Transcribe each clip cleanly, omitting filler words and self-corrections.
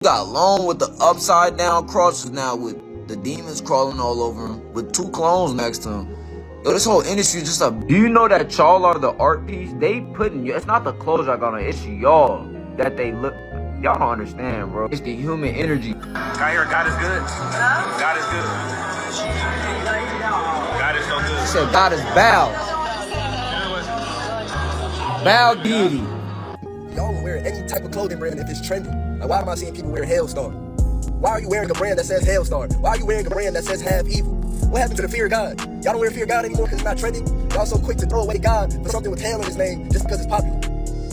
got Lone with the upside down crosses now with the demons crawling all over him with 2 clones next to him. Yo, this whole industry is just a... Do you know that y'all are the art piece? They putting you... It's not the clothes y'all got on, it's y'all that they look... Y'all don't understand, bro. It's the human energy. I hear God is good. God is good. God is so good. She said God is Baal. Baal deity. Y'all will wear any type of clothing brand if it's trending. Like, why am I seeing people wear Hailstar? Why are you wearing a brand that says Hailstar? Why are you wearing a brand that says Have Evil? What happened to the fear of God? Y'all don't wear fear of God anymore because it's not trending? Y'all so quick to throw away God for something with Hail in his name just because it's popular.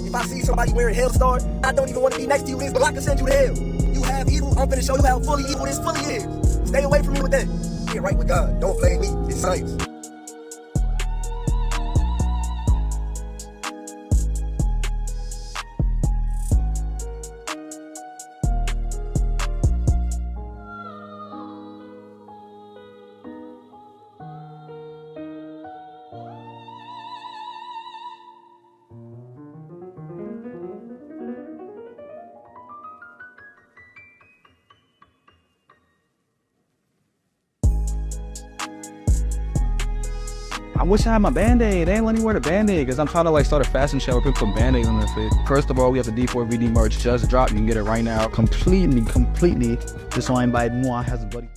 If I see somebody wearing Hailstar, I don't even want to be next to you, but I can send you to hell. You have evil, I'm finna show you how fully evil this fully is. Stay away from me with that. Get right with God. Don't blame me. It's science. I wish I had my Band-Aid. They ain't letting me wear the Band-Aid because I'm trying to like start a fashion show where people put Band-Aids on their face. First of all, we have the D4VD merch just dropped. You can get it right now. Completely designed by moi, has a buddy.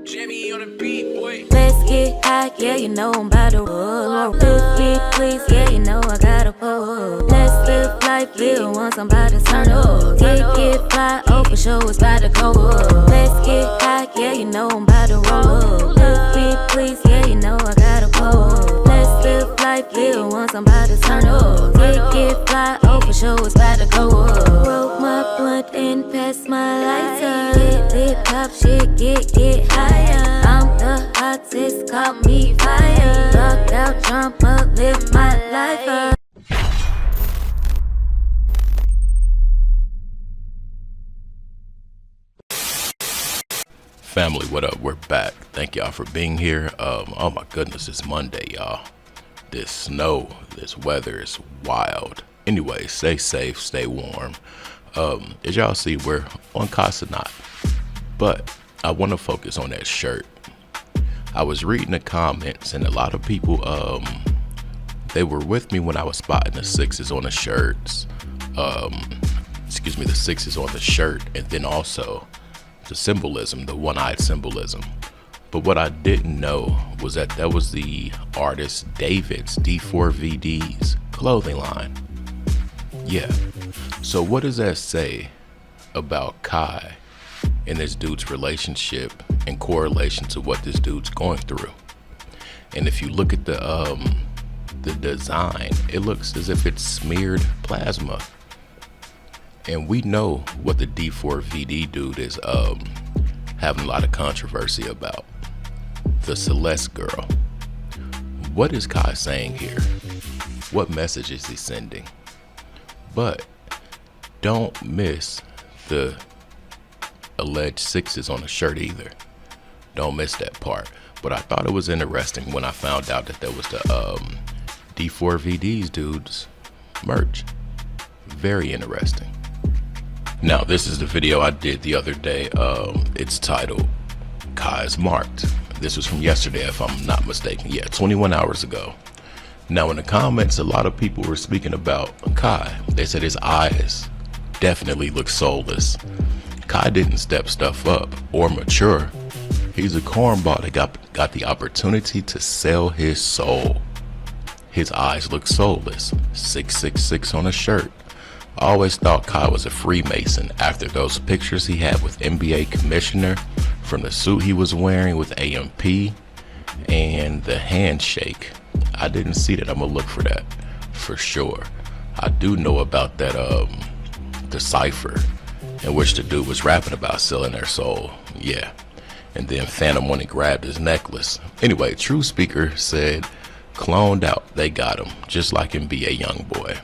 Jimmy on the beat, boy. Let's get high, yeah, you know I'm about to roll. Let's get please, yeah, you know I gotta pull. Let's live life, yeah, once I'm about to turn up. Get fly, oh for sure it's about to go up. Let's get high, yeah, you know I'm about to roll. Let's get please, yeah, you know I gotta pull. Let's live life, yeah, once I'm about to turn up. Get fly, oh for sure it's about to go up. Roll my blunt and pass my lighter. Lit pop shit, get higher. I'm the hottest, call me fire. Rock out, jump up, live my life up. Family, what up? We're back. Thank y'all for being here. Oh my goodness, it's Monday, y'all. This snow, this weather is wild. Anyway, stay safe, stay warm. As y'all see, we're on Kai Cenat, but I want to focus on that shirt. I was reading the comments and a lot of people, they were with me when I was spotting the 6s on the shirts. The 6s on the shirt, and then also the symbolism, the one-eyed symbolism. But what I didn't know was that that was the artist David's D4VD's clothing line. Yeah. So what does that say about Kai and this dude's relationship in correlation to what this dude's going through? And if you look at the design, it looks as if it's smeared plasma. And we know what the D4VD dude is having a lot of controversy about. The Celeste girl. What is Kai saying here? What message is he sending? But don't miss the alleged 6s on the shirt either. Don't miss that part. But I thought it was interesting when I found out that there was the D4VD's dude's merch. Very interesting. Now, this is the video I did the other day. It's titled Kai's Marked. This was from yesterday, if I'm not mistaken. Yeah, 21 hours ago. Now, in the comments, a lot of people were speaking about Kai. They said his eyes definitely look soulless. Kai didn't step stuff up or mature. He's a cornball that got the opportunity to sell his soul. His eyes look soulless. 666 on a shirt. I always thought Kai was a Freemason after those pictures he had with NBA commissioner, from the suit he was wearing with AMP and the handshake. I didn't see that. I'm gonna look for that for sure. I do know about that the cipher in which the dude was rapping about selling their soul. Yeah. And then Phantom went and grabbed his necklace. Anyway, True Speaker said, cloned out, they got him, just like NBA Youngboy.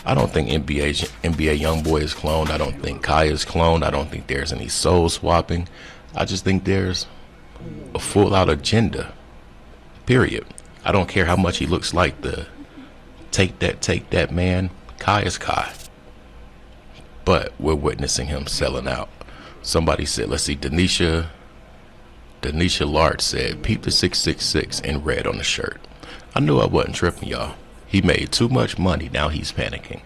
I don't think NBA Youngboy is cloned. I don't think Kai is cloned. I don't think there's any soul swapping. I just think there's a full out agenda, period. I don't care how much he looks like the take that man. Kai is Kai. But we're witnessing him selling out. Somebody said, let's see, Denisha Lard said, peep the 666 in red on the shirt. I knew I wasn't tripping, y'all. He made too much money, now he's panicking.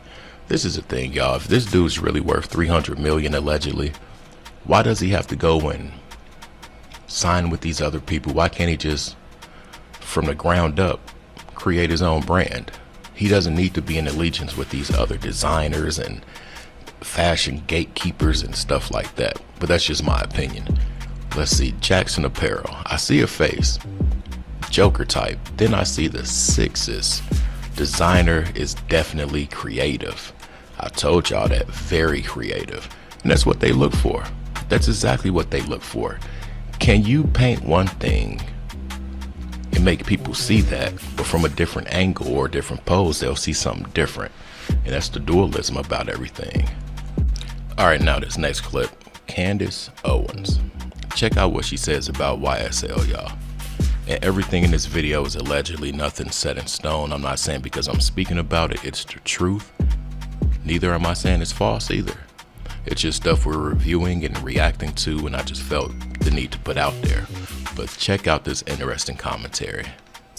This is the thing, y'all. If this dude's really worth $300 million allegedly, why does he have to go and sign with these other people? Why can't he just, from the ground up, create his own brand? He doesn't need to be in allegiance with these other designers and fashion gatekeepers and stuff like that. But that's just my opinion. Let's see, Jackson Apparel. I see a face, Joker type. Then I see the sixes. Designer is definitely creative. I told y'all that, very creative. And that's what they look for. That's exactly what they look for. Can you paint one thing and make people see that, but from a different angle or a different pose, they'll see something different? And that's the dualism about everything. All right, now this next clip, Candace Owens. Check out what she says about YSL, y'all. And everything in this video is allegedly nothing set in stone. I'm not saying because I'm speaking about it, it's the truth. Neither am I saying it's false either. It's just stuff we're reviewing and reacting to, and I just felt the need to put out there. But check out this interesting commentary.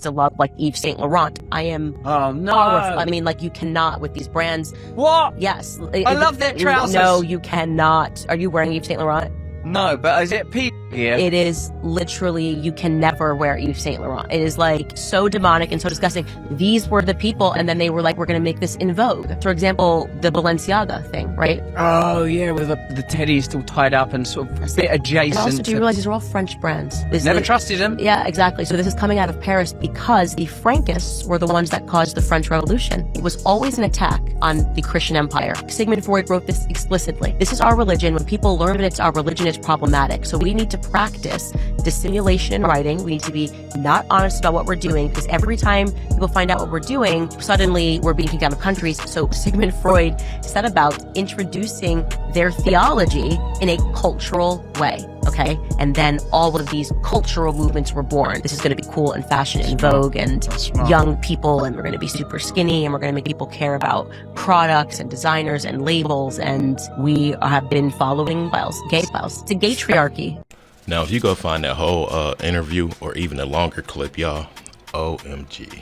To love like Yves Saint Laurent. I am I mean, like, you cannot with these brands. What? Yes. I love their trousers. No, you cannot. Are you wearing Yves Saint Laurent? No, but is it P here? It is literally, you can never wear Yves Saint Laurent. It is like so demonic and so disgusting. These were the people, and then they were like, we're going to make this in vogue. For example, the Balenciaga thing, right? Oh, yeah, with the teddies still tied up and sort of a bit adjacent. Also, do you realize these are all French brands? Never trusted them. Yeah, exactly. So this is coming out of Paris because the Frankists were the ones that caused the French Revolution. It was always an attack on the Christian Empire. Sigmund Freud wrote this explicitly. This is our religion. When people learn that it's our religion, it's problematic. So we need to practice dissimulation in writing. We need to be not honest about what we're doing, because every time people find out what we're doing, suddenly we're being kicked out of countries. So Sigmund Freud set about introducing their theology in a cultural way. Okay, and then all of these cultural movements were born. This is going to be cool and fashion and vogue and young people, and we're going to be super skinny, and we're going to make people care about products and designers and labels. And we have been following gay styles. It's a gay triarchy. Now, if you go find that whole interview or even a longer clip, y'all, OMG.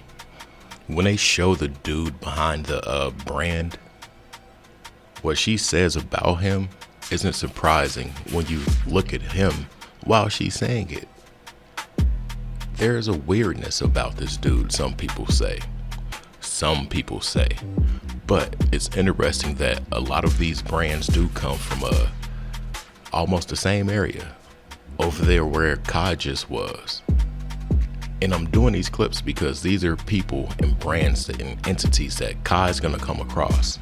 When they show the dude behind the brand, what she says about him isn't surprising when you look at him while she's saying it. There's a weirdness about this dude, some people say. But it's interesting that a lot of these brands do come from almost the same area over there where Kai just was. And I'm doing these clips because these are people and brands and entities that Kai's gonna come across.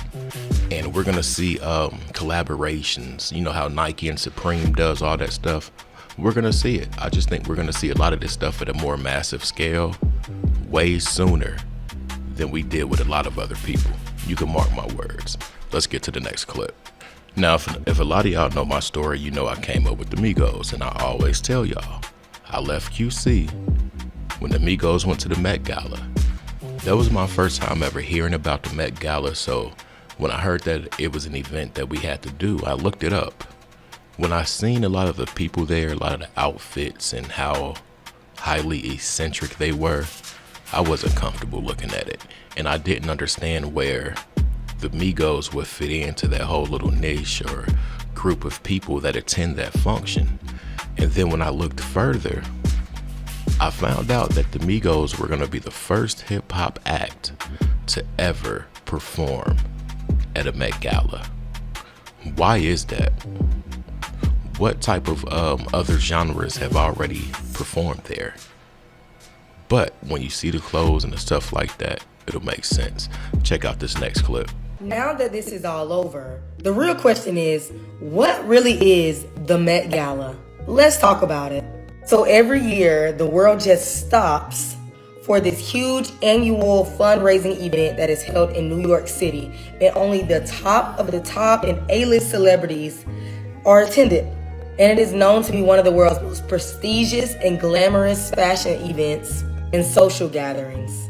And we're gonna see collaborations. You know how Nike and Supreme does all that stuff? We're gonna see it. I just think we're gonna see a lot of this stuff at a more massive scale way sooner than we did with a lot of other people. You can mark my words. Let's get to the next clip. Now, if a lot of y'all know my story, you know I came up with the Migos, and I always tell y'all, I left QC when the Migos went to the Met Gala. That was my first time ever hearing about the Met Gala, so when I heard that it was an event that we had to do, I looked it up. When I seen a lot of the people there, a lot of the outfits and how highly eccentric they were, I wasn't comfortable looking at it. And I didn't understand where the Migos would fit into that whole little niche or group of people that attend that function. And then when I looked further, I found out that the Migos were gonna be the first hip hop act to ever perform at a Met Gala. Why is that? What type of other genres have already performed there? But when you see the clothes and the stuff like that, it'll make sense. Check out this next clip. Now that this is all over, the real question is, what really is the Met Gala? Let's talk about it. So every year, the world just stops for this huge annual fundraising event that is held in New York City, and only the top of the top and A-list celebrities are attended. And it is known to be one of the world's most prestigious and glamorous fashion events and social gatherings.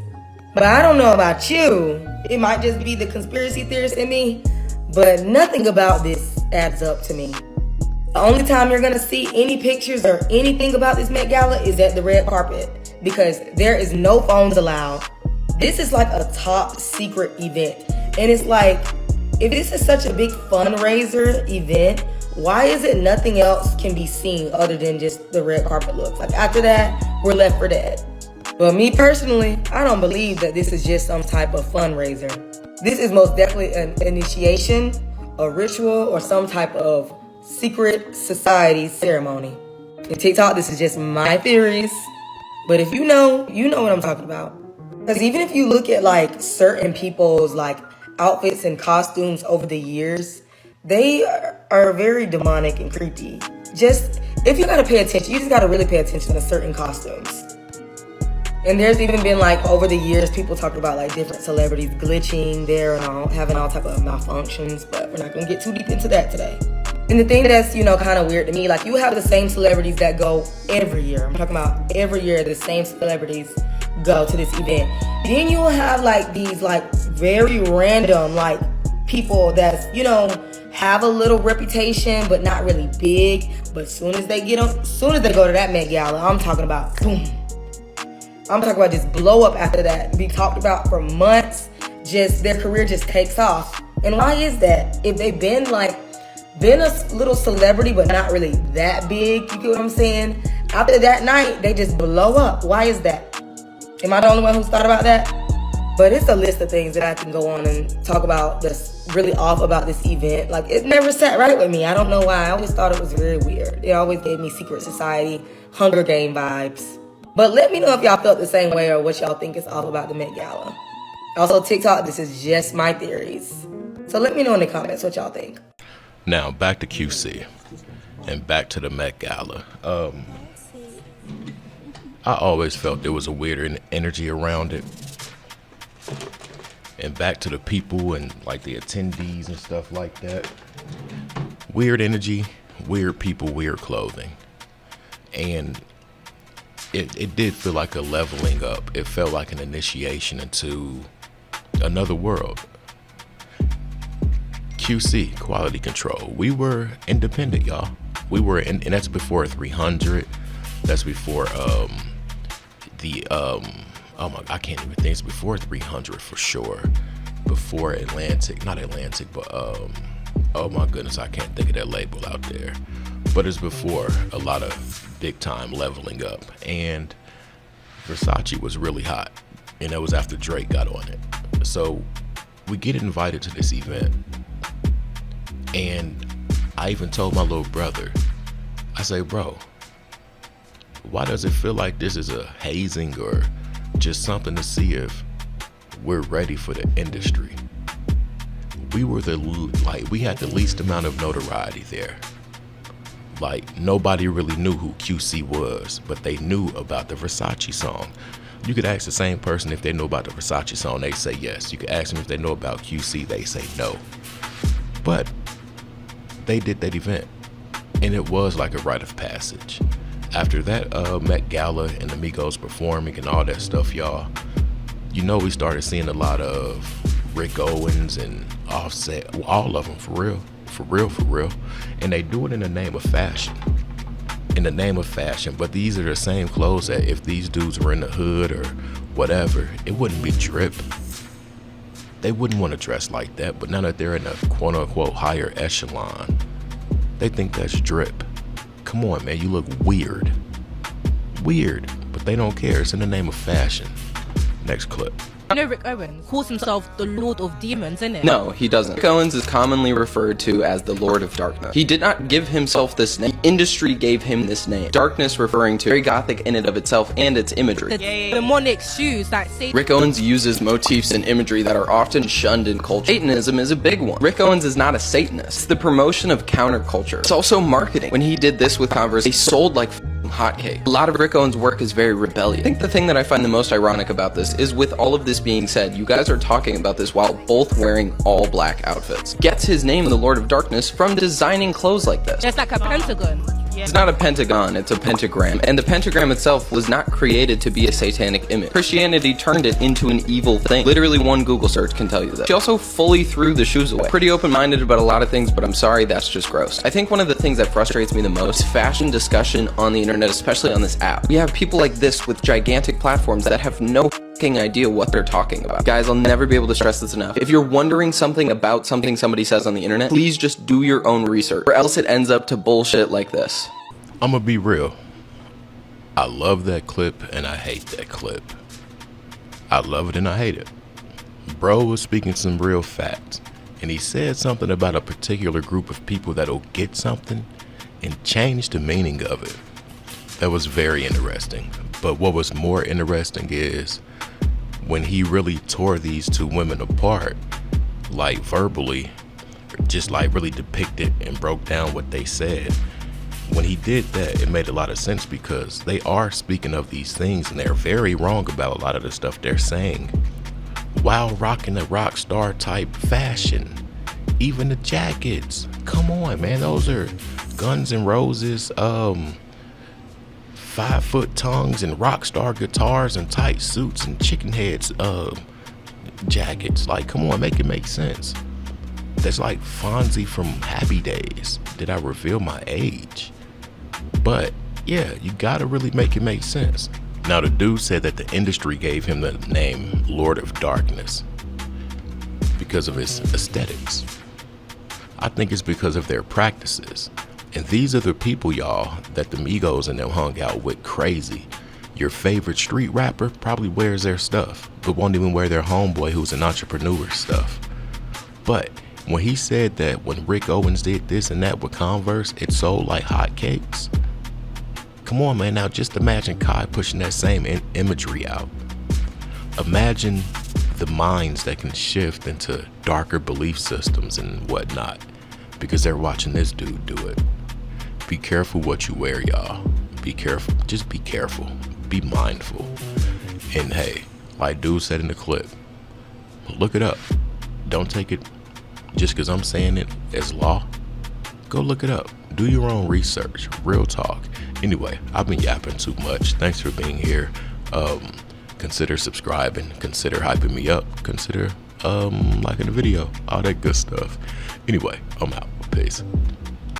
But I don't know about you. It might just be the conspiracy theorist in me, but nothing about this adds up to me. The only time you're gonna see any pictures or anything about this Met Gala is at the red carpet, because there is no phones allowed. This is like a top secret event. And it's like, if this is such a big fundraiser event, why is it nothing else can be seen other than just the red carpet looks? Like after that, we're left for dead. But me personally, I don't believe that this is just some type of fundraiser. This is most definitely an initiation, a ritual, or some type of secret society ceremony. In TikTok, this is just my theories. But if you know what I'm talking about. Because even if you look at like certain people's like outfits and costumes over the years, they are very demonic and creepy. Just, if you gotta pay attention, you just gotta really pay attention to certain costumes. And there's even been like over the years, people talk about like different celebrities glitching there and all, having all type of malfunctions, but we're not gonna get too deep into that today. And the thing that's, kind of weird to me, like you have the same celebrities that go every year. I'm talking about every year, the same celebrities go to this event. Then you will have like these like very random like people that's, have a little reputation but not really big. But soon as they go to that Met Gala, I'm talking about boom. I'm talking about just blow up after that. Be talked about for months. Just their career just takes off. And why is that? If they've been a little celebrity but not really that big, you get what I'm saying? After that night, they just blow up. Why is that? Am I the only one who's thought about that? But it's a list of things that I can go on and talk about that's really off about this event. Like, it never sat right with me. I don't know why. I always thought it was very weird. It always gave me Secret Society, Hunger Game vibes. But let me know if y'all felt the same way or what y'all think is off about the Met Gala. Also, TikTok, this is just my theories. So let me know in the comments what y'all think. Now, back to QC and back to the Met Gala. I always felt there was a weird energy around it. And back to the people and like the attendees and stuff like that. Weird energy, weird people, weird clothing. And it did feel like a leveling up. It felt like an initiation into another world. QC, quality control. We were independent, y'all. We were, and that's before 300. That's before I can't even think. It's before 300 for sure. Before Atlantic, not Atlantic, but oh my goodness, I can't think of that label out there. But it's before a lot of big time leveling up. And Versace was really hot. And that was after Drake got on it. So we get invited to this event. And I even told my little brother, I say, bro, why does it feel like this is a hazing or just something to see if we're ready for the industry? We were we had the least amount of notoriety there. Like, nobody really knew who QC was, but they knew about the Versace song. You could ask the same person if they know about the Versace song, they say yes. You could ask them if they know about QC, they say no. But they did that event, and it was like a rite of passage. After that Met Gala and the Migos performing and all that stuff, y'all, we started seeing a lot of Rick Owens and Offset, all of them, for real. And they do it in the name of fashion. But these are the same clothes that if these dudes were in the hood or whatever, it wouldn't be drip. They wouldn't want to dress like that, but now that they're in a quote unquote higher echelon, they think that's drip. Come on, man, you look weird, but they don't care. It's in the name of fashion. Next clip. Rick Owens calls himself the Lord of Demons, isn't it? No, he doesn't. Rick Owens is commonly referred to as the Lord of Darkness. He did not give himself this name. The industry gave him this name. Darkness referring to very gothic in and of itself and its imagery. The demonic shoes that Satan. Rick Owens uses motifs and imagery that are often shunned in culture. Satanism is a big one. Rick Owens is not a Satanist. It's the promotion of counterculture. It's also marketing. When he did this with Converse, they sold like hotcake. A lot of Rick Owens' work is very rebellious. I think the thing that I find the most ironic about this is, with all of this being said, you guys are talking about this while both wearing all black outfits. Gets his name, the Lord of Darkness, from designing clothes like this. It's like a pentagon. It's not a pentagon, it's a pentagram. And the pentagram itself was not created to be a satanic image. Christianity turned it into an evil thing. Literally one Google search can tell you that. She also fully threw the shoes away. Pretty open-minded about a lot of things, but I'm sorry, that's just gross. I think one of the things that frustrates me the most is fashion discussion on the internet, especially on this app. We have people like this with gigantic platforms that have no idea what they're talking about. Guys, I'll never be able to stress this enough. If you're wondering something about something somebody says on the internet, please just do your own research, or else it ends up to bullshit like this. I'm gonna be real. I love that clip and I hate that clip. I love it and I hate it. Bro was speaking some real facts, and he said something about a particular group of people that'll get something and change the meaning of it. That was very interesting. But what was more interesting is when he really tore these two women apart, like verbally, just like really depicted and broke down what they said. When he did that, it made a lot of sense because they are speaking of these things and they're very wrong about a lot of the stuff they're saying while rocking a rock star type fashion. Even the jackets, come on man, those are Guns N' Roses, 5-foot tongues and rock star guitars and tight suits and chicken heads jackets. Like, come on, make it make sense. That's like Fonzie from Happy Days. Did I reveal my age? But yeah, you gotta really make it make sense. Now the dude said that the industry gave him the name Lord of Darkness because of his aesthetics. I think it's because of their practices. And these are the people, y'all, that the Migos and them hung out with crazy. Your favorite street rapper probably wears their stuff, but won't even wear their homeboy who's an entrepreneur stuff. But when he said that when Rick Owens did this and that with Converse, it sold like hotcakes. Come on, man, now just imagine Kai pushing that same imagery out. Imagine the minds that can shift into darker belief systems and whatnot because they're watching this dude do it. Be careful what you wear, y'all. Be careful. Just be careful. Be mindful. And hey, like dude said in the clip, look it up. Don't take it just because I'm saying it as law. Go look it up. Do your own research. Real talk. Anyway, I've been yapping too much. Thanks for being here. Consider subscribing. Consider hyping me up. Consider liking the video. All that good stuff. Anyway, I'm out. Peace.